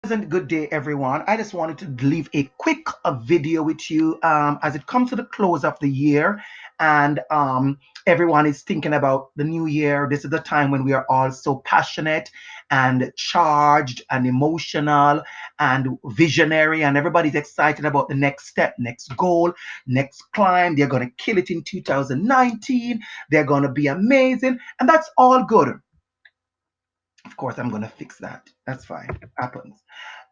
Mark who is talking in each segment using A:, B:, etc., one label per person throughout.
A: Pleasant good day, everyone. I just wanted to leave a quick video with you as it comes to the close of the year, and everyone is thinking about the new year. This is the time when we are all so passionate and charged and emotional and visionary, and everybody's excited about the next step, next goal, next climb. They're going to kill it in 2019. They're going to be amazing, and that's all good. Of course, I'm going to fix that. That's fine. It happens.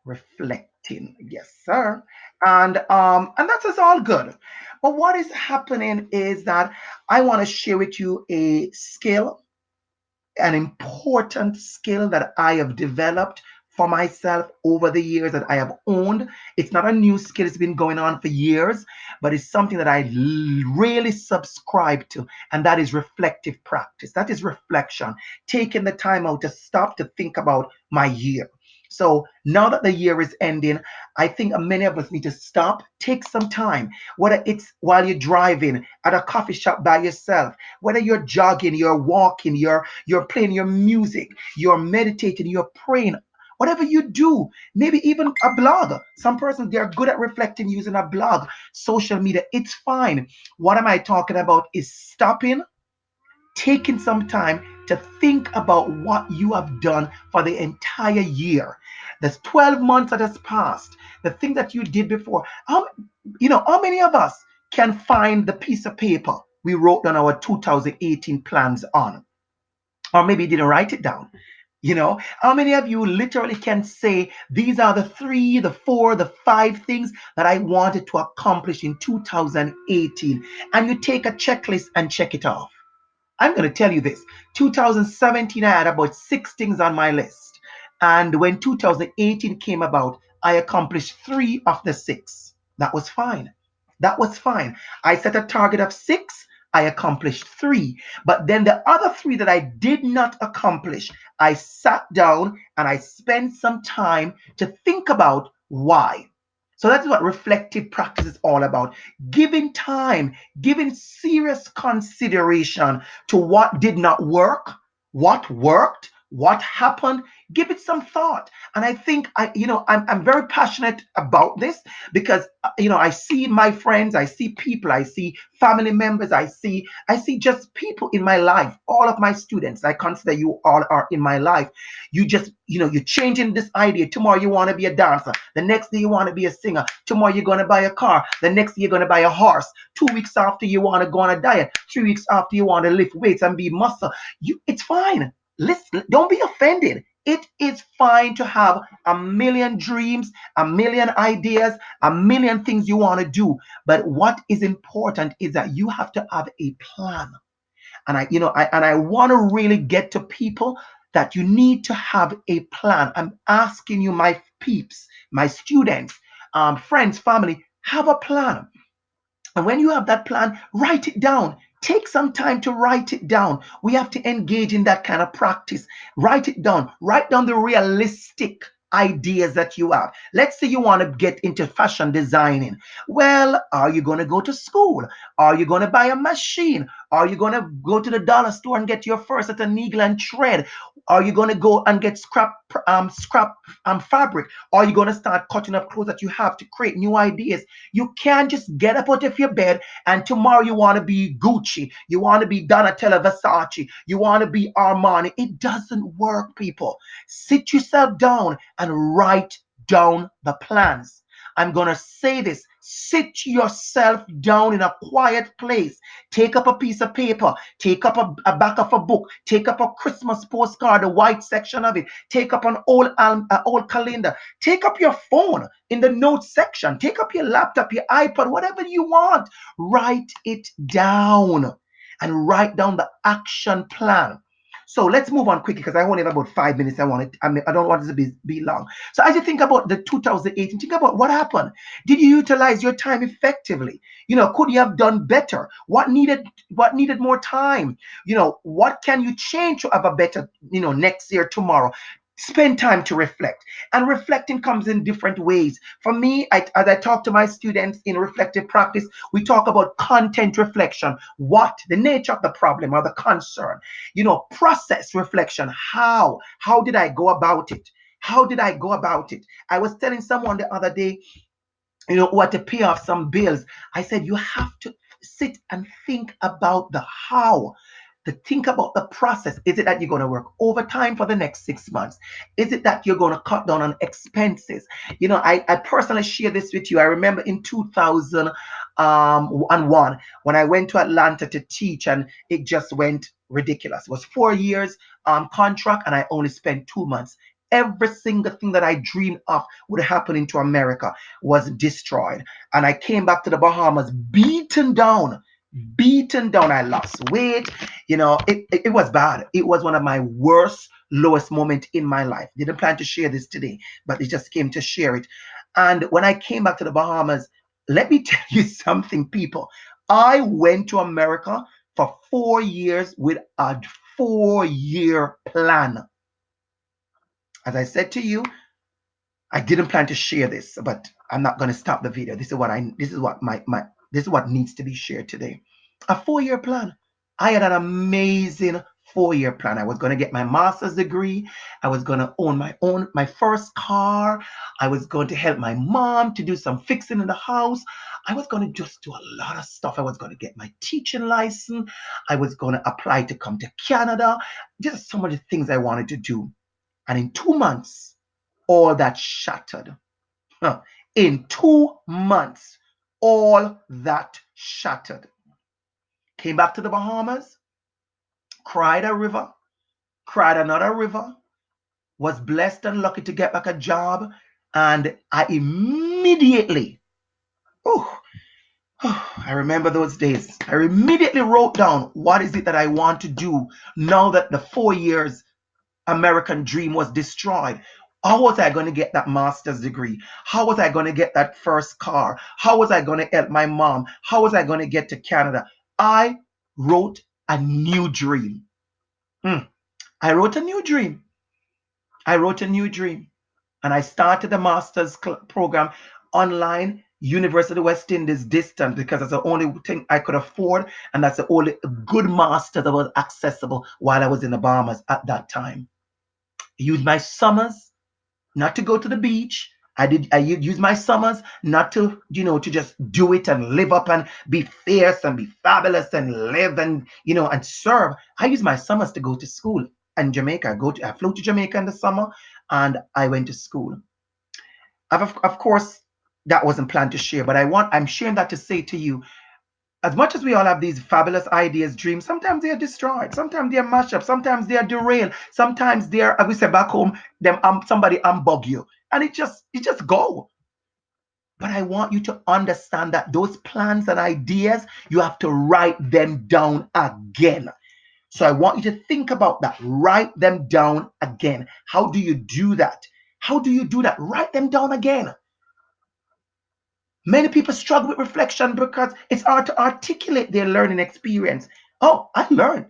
A: Reflecting, yes, sir. And that's just all good. But what is happening is that I want to share with you a skill, an important skill that I have developed for myself over the years that I have owned. It's not a new skill, it's been going on for years, but it's something that I really subscribe to, and that is reflective practice. That is reflection, taking the time out to stop to think about my year. So now that the year is ending, I think many of us need to stop, take some time, whether it's while you're driving, at a coffee shop by yourself, whether you're jogging, you're walking, you're playing your music, you're meditating, you're praying, whatever you do, maybe even a blog. Some persons, they're good at reflecting using a blog, social media. It's fine. What am I talking about is stopping, taking some time to think about what you have done for the entire year. There's 12 months that has passed. The thing that you did before. How many of us can find the piece of paper we wrote down our 2018 plans on? Or maybe you didn't write it down. How many of you literally can say, these are the three, the four, the five things that I wanted to accomplish in 2018? And you take a checklist and check it off. I'm going to tell you this. 2017, I had about six things on my list. And when 2018 came about, I accomplished three of the six. That was fine. That was fine. I set a target of six. I accomplished three. But then the other three that I did not accomplish, I sat down and I spent some time to think about why. So that's what reflective practice is all about. Giving time, giving serious consideration to what did not work, what worked, what happened. Give it some thought. And I think I'm very passionate about this because I see my friends, I see people, I see family members, I see just people in my life, all of my students. I consider you all are in my life. You just, you're changing this idea. Tomorrow you want to be a dancer. The next day you want to be a singer. Tomorrow you're going to buy a car. The next day you're going to buy a horse. 2 weeks after you want to go on a diet. 3 weeks after you want to lift weights and be muscle. It's fine. Listen, don't be offended. It is fine to have a million dreams, a million ideas, a million things you want to do. But what is important is that you have to have a plan. And I want to really get to people that you need to have a plan. I'm asking you, my peeps, my students, friends, family, have a plan. And when you have that plan, write it down. Take some time to write it down. We have to engage in that kind of practice. Write it down. Write down the realistic ideas that you have. Let's say you want to get into fashion designing. Well, are you going to go to school? Are you going to buy a machine? Are you going to go to the dollar store and get your first at a needle and thread? Are you going to go and get scrap fabric? Are you going to start cutting up clothes that you have to create new ideas? You can't just get up out of your bed and tomorrow you want to be Gucci, you want to be Donatella Versace, you want to be Armani. It doesn't work, people. Sit yourself down and write down the plans. I'm going to say this. Sit yourself down in a quiet place. Take up a piece of paper. Take up a back of a book. Take up a Christmas postcard, the white section of it. Take up an old calendar. Take up your phone in the notes section. Take up your laptop, your iPad, whatever you want. Write it down and write down the action plan. So let's move on quickly because I only have about 5 minutes. I don't want it to be long. So as you think about the 2018, think about what happened. Did you utilize your time effectively? Could you have done better? What needed more time? What can you change to have a better, next year, tomorrow? Spend time to reflect. And reflecting comes in different ways. For me, as I talk to my students in reflective practice, we talk about content reflection. What? The nature of the problem or the concern. Process reflection. How did I go about it? How did I go about it? I was telling someone the other day, what to pay off some bills. I said, you have to sit and think about the how, to think about the process. Is it that you're going to work overtime for the next 6 months? Is it that you're going to cut down on expenses? I personally share this with you. I remember in 2001 when I went to Atlanta to teach, and it just went ridiculous. It was 4 years contract, and I only spent 2 months. Every single thing that I dreamed of would happen into America was destroyed. And I came back to the Bahamas beaten down. Beaten down. I lost weight. It was bad. It was one of my worst, lowest moments in my life. Didn't plan to share this today, but it just came to share it. And when I came back to the Bahamas, let me tell you something, people. I went to America for 4 years with a 4-year plan. As I said to you, I didn't plan to share this, but I'm not going to stop the video. This is what needs to be shared today. A 4-year plan. I had an amazing 4-year plan. I was going to get my master's degree. I was going to own my first car. I was going to help my mom to do some fixing in the house. I was going to just do a lot of stuff. I was going to get my teaching license. I was going to apply to come to Canada. Just some of the things I wanted to do. And in 2 months, all that shattered. In 2 months, all that shattered. Came back to the Bahamas, cried a river, cried another river, was blessed and lucky to get back a job, and I immediately, oh, I remember those days. I immediately wrote down what is it that I want to do now that the 4 years American dream was destroyed. How was I going to get that master's degree? How was I going to get that first car? How was I going to help my mom? How was I going to get to Canada? I wrote a new dream. I wrote a new dream. I wrote a new dream. And I started the master's program online, University of West Indies distance, because that's the only thing I could afford. And that's the only good master that was accessible while I was in the Bahamas at that time. Use my summers not to go to the beach. I use my summers not to, to just do it and live up and be fierce and be fabulous and live and, and serve. I use my summers to go to school in Jamaica. I flew to Jamaica in the summer and I went to school. Of course, that wasn't planned to share, but I'm sharing that to say to you, as much as we all have these fabulous ideas, dreams, sometimes they are destroyed, sometimes they are mashed up, sometimes they are derailed, sometimes they are, as we say back home, somebody unbug you, and it just go. But I want you to understand that those plans and ideas, you have to write them down again. So I want you to think about that. Write them down again. How do you do that? How do you do that? Write them down again. Many people struggle with reflection because it's hard to articulate their learning experience. Oh, I learned.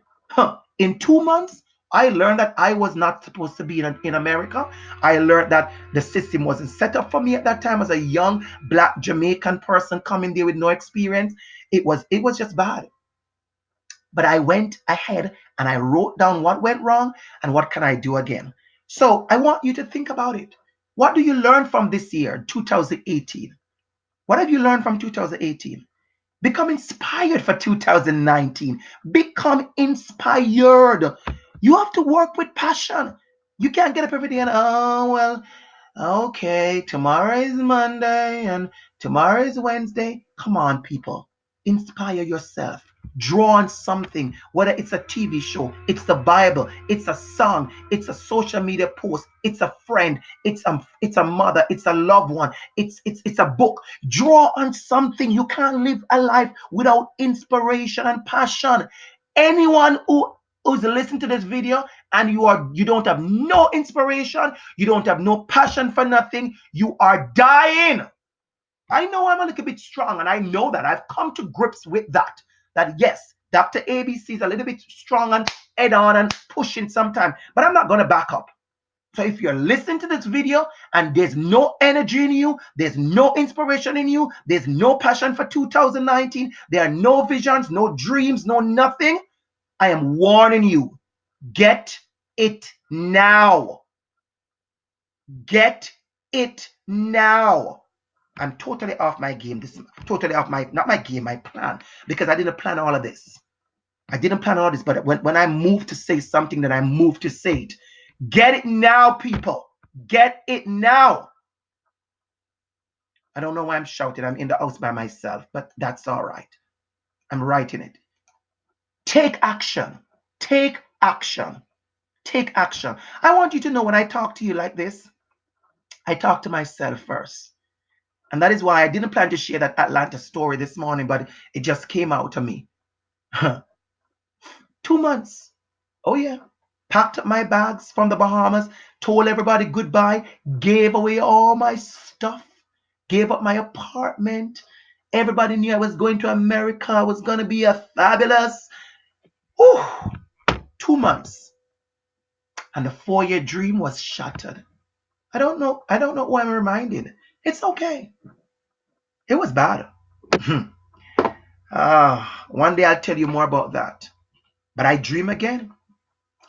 A: In 2 months, I learned that I was not supposed to be in America. I learned that the system wasn't set up for me at that time as a young black Jamaican person coming there with no experience. It was just bad. But I went ahead and I wrote down what went wrong and what can I do again. So I want you to think about it. What do you learn from this year, 2018? What have you learned from 2018? Become inspired for 2019. Become inspired. You have to work with passion. You can't get up every day and, oh, well, okay, tomorrow is Monday and tomorrow is Wednesday. Come on, people. Inspire yourself. Draw on something, whether it's a TV show, it's the Bible, it's a song, it's a social media post, it's a friend, it's a mother, it's a loved one, it's a book. Draw on something. You can't live a life without inspiration and passion. Anyone who's listening to this video and you don't have no inspiration, you don't have no passion for nothing, you are dying. I know I'm a little bit strong, and I know that I've come to grips with that. That yes, DR.ABC is a little bit strong and head on and pushing sometimes, but I'm not going to back up. So if you're listening to this video and there's no energy in you, there's no inspiration in you, there's no passion for 2019, there are no visions, no dreams, no nothing, I am warning you, get it now. Get it now. I'm totally off my game. This is totally off my, not my game, my plan, because I didn't plan all of this. I didn't plan all this, but when I moved to say something, that I moved to say it. Get it now, people. Get it now. I don't know why I'm shouting. I'm in the house by myself, but that's all right. I'm writing it. Take action. Take action. Take action. I want you to know when I talk to you like this, I talk to myself first. And that is why I didn't plan to share that Atlanta story this morning, but it just came out to me. 2 months. Oh, yeah. Packed up my bags from the Bahamas, told everybody goodbye, gave away all my stuff, gave up my apartment. Everybody knew I was going to America. I was going to be a fabulous. Whew, 2 months. And the 4-year dream was shattered. I don't know. I don't know why I'm reminded. It's okay. It was bad. One day I'll tell you more about that. But I dream again.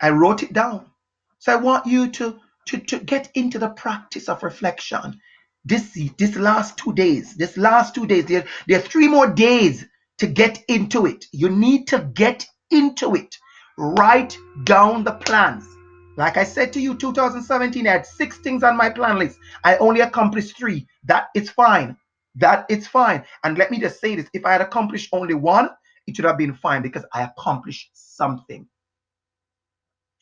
A: I wrote it down. So I want you to get into the practice of reflection. This last 2 days, there are 3 more days to get into it. You need to get into it. Write down the plans. Like I said to you, 2017, I had 6 things on my plan list. I only accomplished 3. That is fine. That is fine. And let me just say this, if I had accomplished only 1, it should have been fine because I accomplished something.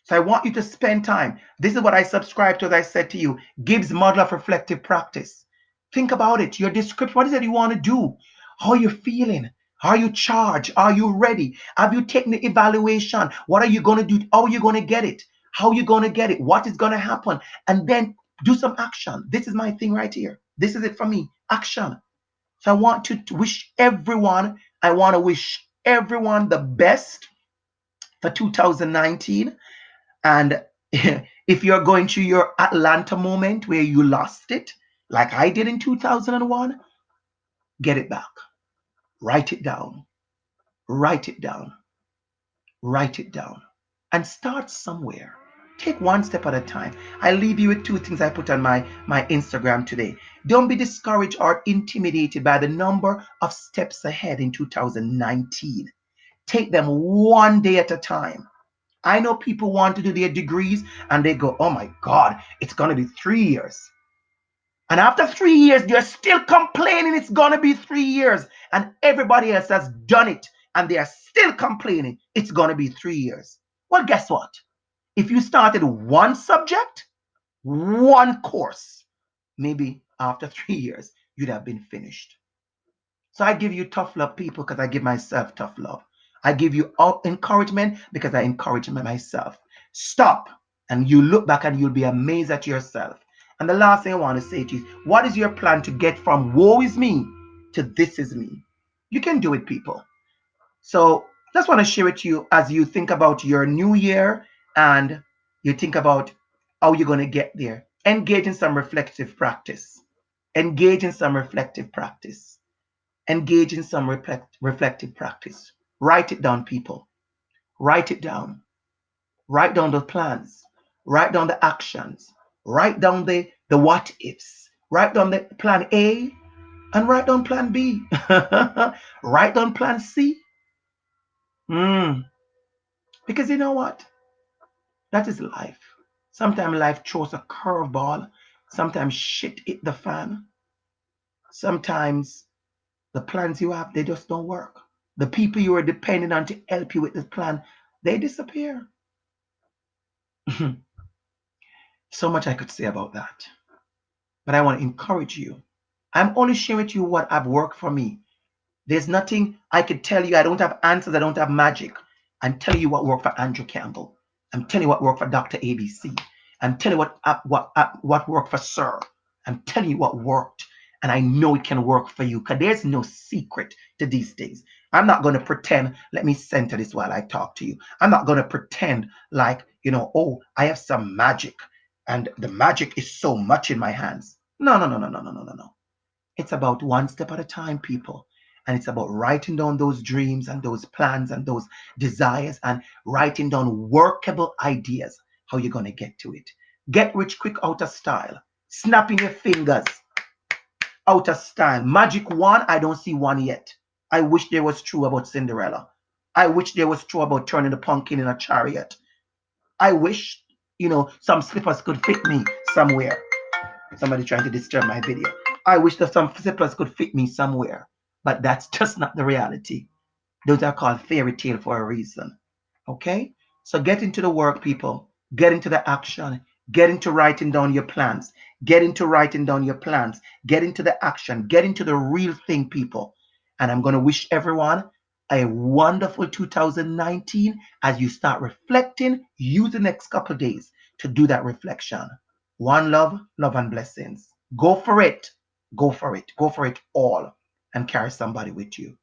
A: So I want you to spend time. This is what I subscribe to, as I said to you. Gibbs model of reflective practice. Think about it. Your description. What is it you want to do? How are you feeling? Are you charged? Are you ready? Have you taken the evaluation? What are you going to do? How are you going to get it? How are you going to get it? What is going to happen? And then do some action. This is my thing right here. This is it for me. Action. So I want to wish everyone, I want to wish everyone the best for 2019. And if you're going through your Atlanta moment where you lost it, like I did in 2001, get it back. Write it down. Write it down. Write it down. And start somewhere. Take one step at a time. I leave you with 2 things I put on my Instagram today. Don't be discouraged or intimidated by the number of steps ahead in 2019. Take them one day at a time. I know people want to do their degrees and they go, oh my God, it's going to be 3 years. And after 3 years, they're still complaining it's going to be 3 years. And everybody else has done it and they are still complaining it's going to be 3 years. Well, guess what? If you started one subject, one course, maybe after 3 years, you'd have been finished. So I give you tough love, people, because I give myself tough love. I give you encouragement because I encourage myself. Stop and you look back and you'll be amazed at yourself. And the last thing I want to say to you is, what is your plan to get from woe is me to this is me? You can do it, people. So just want to share with you as you think about your new year and you think about how you're going to get there. Engage in some reflective practice. Engage in some reflective practice. Engage in some reflective practice. Write it down, people. Write it down. Write down the plans. Write down the actions. Write down the what ifs. Write down the plan A and write down plan B. Write down plan C. Because you know what? That is life. Sometimes life throws a curveball. Sometimes shit hit the fan. Sometimes the plans you have, they just don't work. The people you are depending on to help you with this plan, they disappear. So much I could say about that. But I want to encourage you. I'm only sharing with you what have worked for me. There's nothing I could tell you. I don't have answers. I don't have magic. I'm telling you what worked for Andrew Campbell. I'm telling you what worked for DR.ABC. I'm telling you what worked for Sir. I'm telling you what worked. And I know it can work for you because there's no secret to these things. I'm not going to pretend. Let me center this while I talk to you. I'm not going to pretend like, oh, I have some magic and the magic is so much in my hands. No, no, no, no, no, no, no, no, no. It's about one step at a time, people. And it's about writing down those dreams and those plans and those desires and writing down workable ideas how you're going to get to it. Get rich quick out of style. Snapping your fingers out of style. Magic wand, I don't see one yet. I wish there was true about Cinderella. I wish there was true about turning the pumpkin in a chariot. I wish, some slippers could fit me somewhere. Somebody trying to disturb my video. I wish that some slippers could fit me somewhere. But that's just not the reality. Those are called fairy tale for a reason. Okay? So get into the work, people. Get into the action. Get into writing down your plans. Get into writing down your plans. Get into the action. Get into the real thing, people. And I'm going to wish everyone a wonderful 2019 as you start reflecting. Use the next couple of days to do that reflection. One love, love and blessings. Go for it. Go for it. Go for it all and carry somebody with you.